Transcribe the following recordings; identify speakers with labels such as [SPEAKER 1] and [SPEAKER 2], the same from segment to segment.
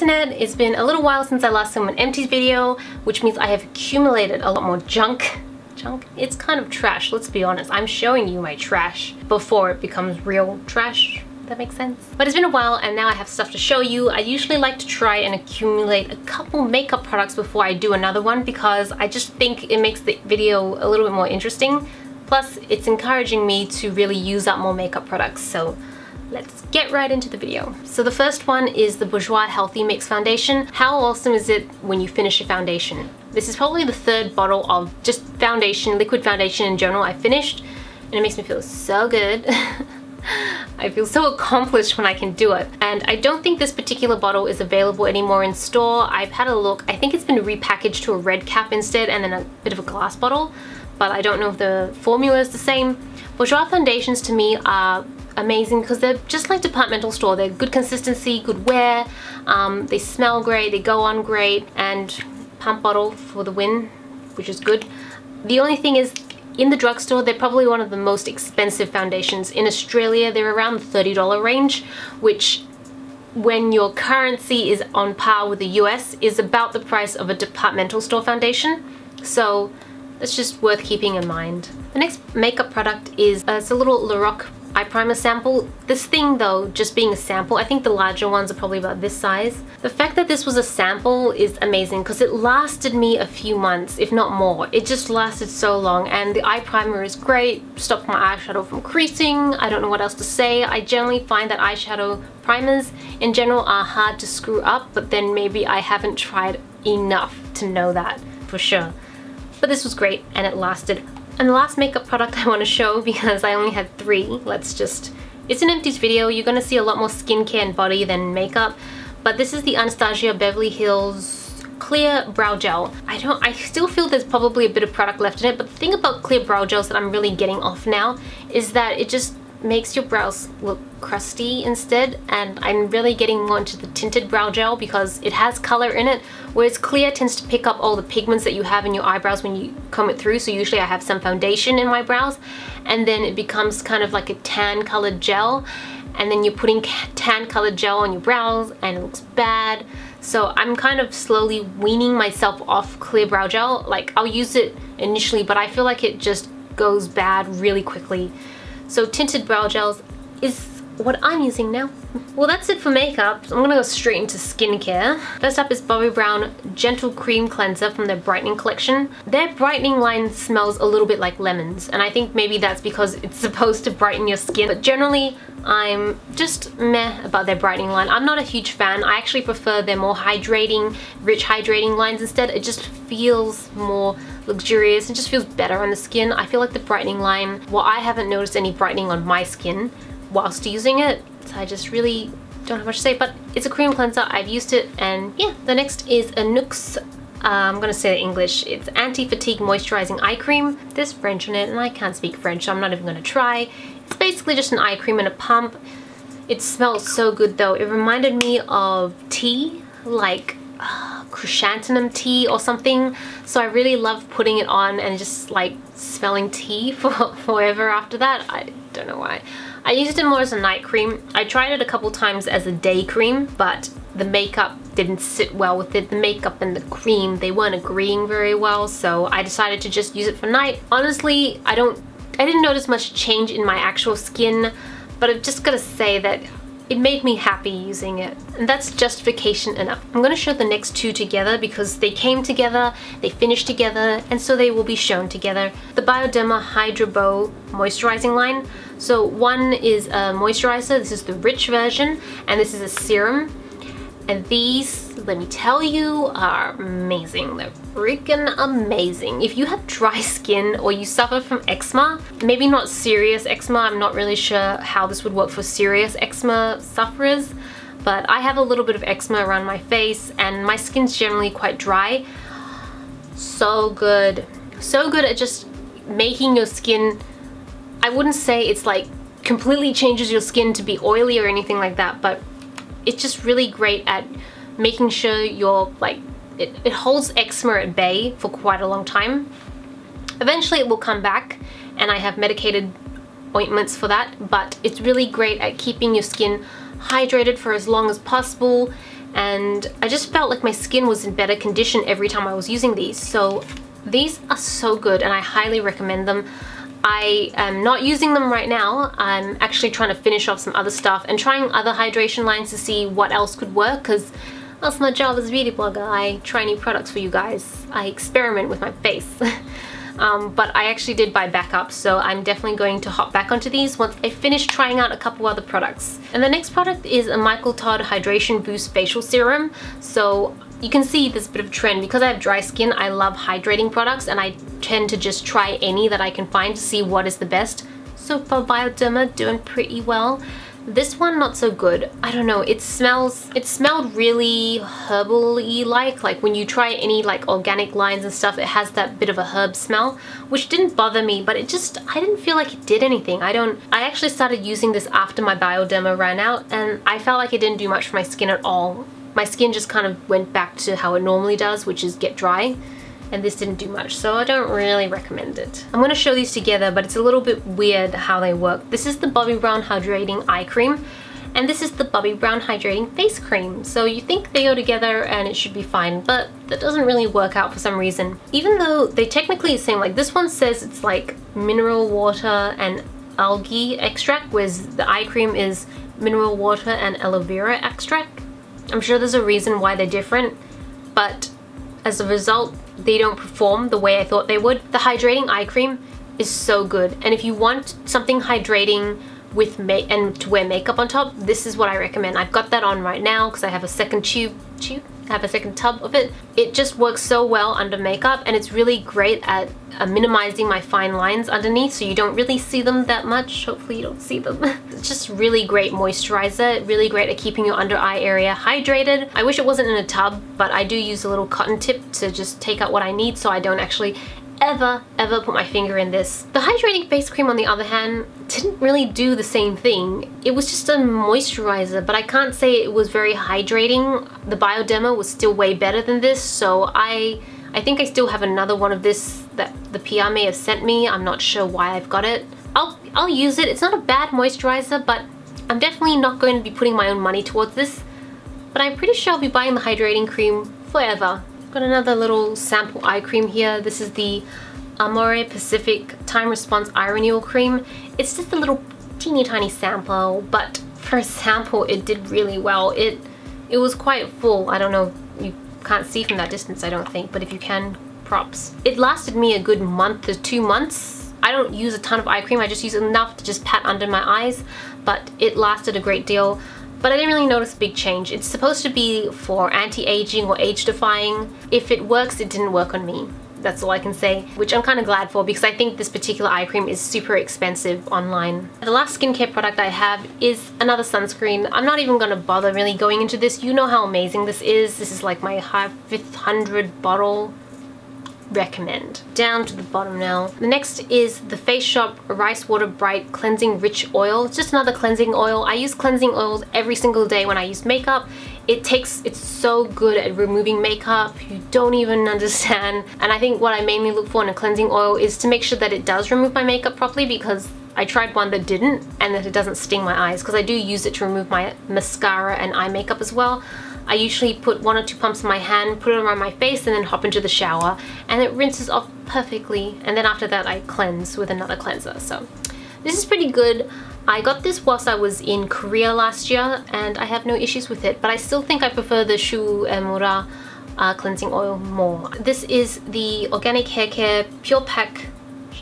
[SPEAKER 1] internet, it's been a little while since I last filmed an Empties video, which means I have accumulated a lot more junk. It's kind of trash, let's be honest. I'm showing you my trash before it becomes real trash. That makes sense. But it's been a while and now I have stuff to show you. I usually like to try and accumulate a couple makeup products before I do another one because I just think it makes the video a little bit more interesting. Plus, it's encouraging me to really use up more makeup products. So let's get right into the video. So the first one is the Bourjois Healthy Mix Foundation. How awesome is it when you finish a foundation? This is probably the third bottle of just foundation, liquid foundation in general I finished, and it makes me feel so good. I feel so accomplished when I can do it. And I don't think this particular bottle is available anymore in store. I've had a look. I think it's been repackaged to a red cap instead and then a bit of a glass bottle, but I don't know if the formula is the same. Bourjois foundations to me are amazing because they're just like departmental store. They're good consistency, good wear, they smell great, they go on great, and pump bottle for the win, which is good. The only thing is, in the drugstore, they're probably one of the most expensive foundations. In Australia, they're around the $30 range, which when your currency is on par with the US is about the price of a departmental store foundation. So that's just worth keeping in mind. The next makeup product is it's a little LOreal eye primer sample. This thing though, just being a sample, I think the larger ones are probably about this size. The fact that this was a sample is amazing because it lasted me a few months, if not more. It just lasted so long, and the eye primer is great, stopped my eyeshadow from creasing. I don't know what else to say. I generally find that eyeshadow primers in general are hard to screw up, but then maybe I haven't tried enough to know that for sure. But this was great and it lasted. And the last makeup product I want to show, because I only had 3, it's an Empties video. You're going to see a lot more skincare and body than makeup, but this is the Anastasia Beverly Hills Clear Brow Gel. I still feel there's probably a bit of product left in it, but the thing about clear brow gels that I'm really getting off now is that it just makes your brows look crusty instead, and I'm really getting more into the tinted brow gel because it has color in it, whereas clear tends to pick up all the pigments that you have in your eyebrows when you comb it through. So usually I have some foundation in my brows and then it becomes kind of like a tan colored gel, and then you're putting tan colored gel on your brows and it looks bad. So I'm kind of slowly weaning myself off clear brow gel. Like, I'll use it initially, but I feel like it just goes bad really quickly. So tinted brow gels is what I'm using now. Well, that's it for makeup. I'm gonna go straight into skincare. First up is Bobbi Brown Gentle Cream Cleanser from their brightening collection. Their brightening line smells a little bit like lemons, and I think maybe that's because it's supposed to brighten your skin, but generally I'm just meh about their brightening line. I'm not a huge fan. I actually prefer their more hydrating, rich hydrating lines instead. It just feels more luxurious. It just feels better on the skin. I feel like the brightening line, well, I haven't noticed any brightening on my skin whilst using it, so I just really don't have much to say, but it's a cream cleanser. I've used it, and yeah. The next is Anouks, I'm gonna say it in English, it's Anti-Fatigue Moisturizing Eye Cream. There's French in it and I can't speak French, so I'm not even gonna try. It's basically just an eye cream and a pump. It smells so good though. It reminded me of tea, like chrysanthemum tea or something, so I really love putting it on and just like smelling tea for forever after that. I don't know why. I used it more as a night cream. I tried it a couple times as a day cream, but the makeup didn't sit well with it. The makeup and the cream, they weren't agreeing very well, so I decided to just use it for night. Honestly, I didn't notice much change in my actual skin, but I've just gotta say that it made me happy using it, and that's justification enough. I'm going to show the next 2 together because they came together, they finished together, and so they will be shown together. The Bioderma Hydra Bow Moisturizing line. So one is a moisturizer, this is the rich version, and this is a serum. And these, let me tell you, are amazing. They're freaking amazing. If you have dry skin or you suffer from eczema, maybe not serious eczema, I'm not really sure how this would work for serious eczema sufferers, but I have a little bit of eczema around my face and my skin's generally quite dry. So good. So good at just making your skin, I wouldn't say it's like completely changes your skin to be oily or anything like that, but it's just really great at making sure you're like, it holds eczema at bay for quite a long time. Eventually it will come back, and I have medicated ointments for that, but it's really great at keeping your skin hydrated for as long as possible, and I just felt like my skin was in better condition every time I was using these. So these are so good and I highly recommend them. I am not using them right now. I'm actually trying to finish off some other stuff and trying other hydration lines to see what else could work, because that's my job as a beauty blogger. I try new products for you guys. I experiment with my face. But I actually did buy backup, so I'm definitely going to hop back onto these once I finish trying out a couple other products. And the next product is a Michael Todd Hydration Boost Facial Serum. So you can see there's a bit of a trend. Because I have dry skin, I love hydrating products, and I tend to just try any that I can find to see what is the best. So for Bioderma, doing pretty well. This one, not so good. I don't know, it smelled really herbal-y like when you try any like organic lines and stuff, it has that bit of a herb smell, which didn't bother me, but it just, I didn't feel like it did anything. I actually started using this after my Bioderma ran out, and I felt like it didn't do much for my skin at all. My skin just kind of went back to how it normally does, which is get dry. And this didn't do much, so I don't really recommend it. I'm going to show these together, but it's a little bit weird how they work. This is the Bobbi Brown Hydrating Eye Cream, and this is the Bobbi Brown Hydrating Face Cream. So you think they go together and it should be fine, but that doesn't really work out for some reason. Even though they technically the same, like this one says it's like mineral water and algae extract, whereas the eye cream is mineral water and aloe vera extract. I'm sure there's a reason why they're different, but as a result, they don't perform the way I thought they would. The Hydrating Eye Cream is so good, and if you want something hydrating with and to wear makeup on top, this is what I recommend. I've got that on right now because I have a second I have a second tub of it. It just works so well under makeup, and it's really great at minimizing my fine lines underneath, so you don't really see them that much. Hopefully you don't see them. It's just really great moisturizer, really great at keeping your under eye area hydrated. I wish it wasn't in a tub, but I do use a little cotton tip to just take out what I need, so I don't actually ever put my finger in this. The Hydrating Face Cream, on the other hand, didn't really do the same thing. It was just a moisturizer, but I can't say it was very hydrating. The Bioderma was still way better than this, so I think I still have another one of this that the PR may have sent me. I'm not sure why I've got it. I'll use it. It's not a bad moisturizer, but I'm definitely not going to be putting my own money towards this. But I'm pretty sure I'll be buying the hydrating cream forever. Got another little sample eye cream here. This is the Amore Pacific Time Response Eye Renewal Cream. It's just a little teeny tiny sample, but for a sample it did really well. It was quite full. I don't know, you can't see from that distance I don't think, but if you can, props. It lasted me a good month to 2 months. I don't use a ton of eye cream, I just use enough to just pat under my eyes, but it lasted a great deal. But I didn't really notice a big change. It's supposed to be for anti-aging or age-defying. If it works, it didn't work on me. That's all I can say, which I'm kind of glad for because I think this particular eye cream is super expensive online. The last skincare product I have is another sunscreen. I'm not even going to bother really going into this. You know how amazing this is. This is like my 500 bottle. Recommend. Down to the bottom now. The next is the Face Shop Rice Water Bright Cleansing Rich Oil. It's just another cleansing oil. I use cleansing oils every single day when I use makeup. It's so good at removing makeup, you don't even understand. And I think what I mainly look for in a cleansing oil is to make sure that it does remove my makeup properly, because I tried one that didn't, and that it doesn't sting my eyes, because I do use it to remove my mascara and eye makeup as well. I usually put 1 or 2 pumps in my hand, put it around my face, and then hop into the shower, and it rinses off perfectly. And then after that I cleanse with another cleanser. So this is pretty good. I got this whilst I was in Korea last year and I have no issues with it, but I still think I prefer the Shu Emura cleansing oil more. This is the Organic Hair Care Pure Pack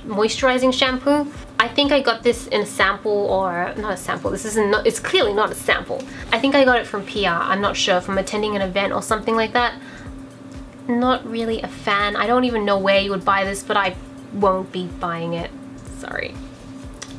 [SPEAKER 1] Moisturizing Shampoo. I think I got this in a sample, or not a sample, it's clearly not a sample. I think I got it from PR, I'm not sure, from attending an event or something like that. Not really a fan. I don't even know where you would buy this, but I won't be buying it. Sorry.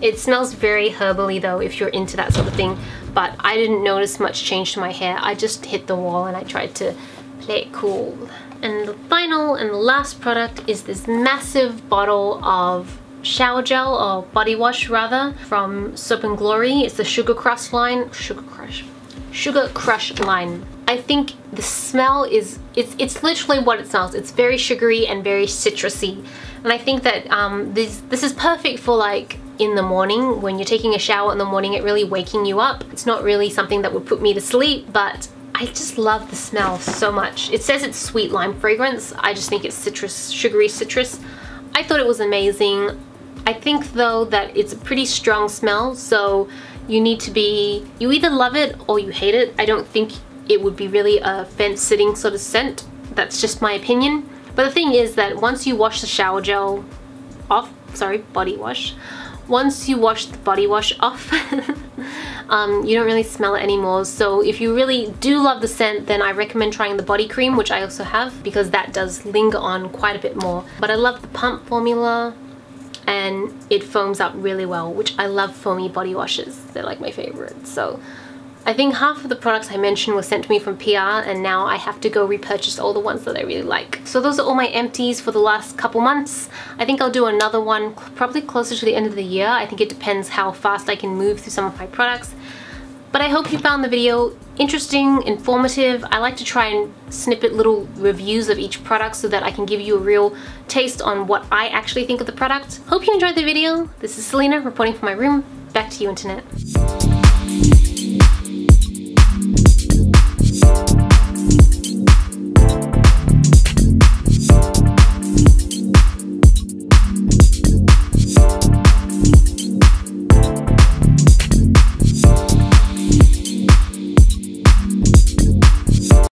[SPEAKER 1] It smells very herbally though, if you're into that sort of thing, but I didn't notice much change to my hair. I just hit the wall and I tried to play it cool. And the final and last product is this massive bottle of shower gel, or body wash rather, from Soap & Glory. It's the Sugar Crush line. Sugar Crush line. I think the smell is, it's literally what it smells. It's very sugary and very citrusy. And I think that this is perfect for like in the morning, when you're taking a shower in the morning, it really waking you up. It's not really something that would put me to sleep, but I just love the smell so much. It says it's sweet lime fragrance. I just think it's citrus, sugary citrus. I thought it was amazing. I think though that it's a pretty strong smell, so you need to be, you either love it or you hate it. I don't think it would be really a fence-sitting sort of scent. That's just my opinion. But the thing is that once you wash the shower gel off, sorry, body wash, once you wash the body wash off, you don't really smell it anymore. So if you really do love the scent, then I recommend trying the body cream, which I also have, because that does linger on quite a bit more. But I love the pump formula, and it foams up really well, which I love foamy body washes. They're like my favorite. So I think half of the products I mentioned were sent to me from PR, and now I have to go repurchase all the ones that I really like. So those are all my empties for the last couple months. I think I'll do another one probably closer to the end of the year. I think it depends how fast I can move through some of my products. But I hope you found the video interesting, informative. I like to try and snippet little reviews of each product so that I can give you a real taste on what I actually think of the product. Hope you enjoyed the video. This is Celina reporting from my room. Back to you, internet.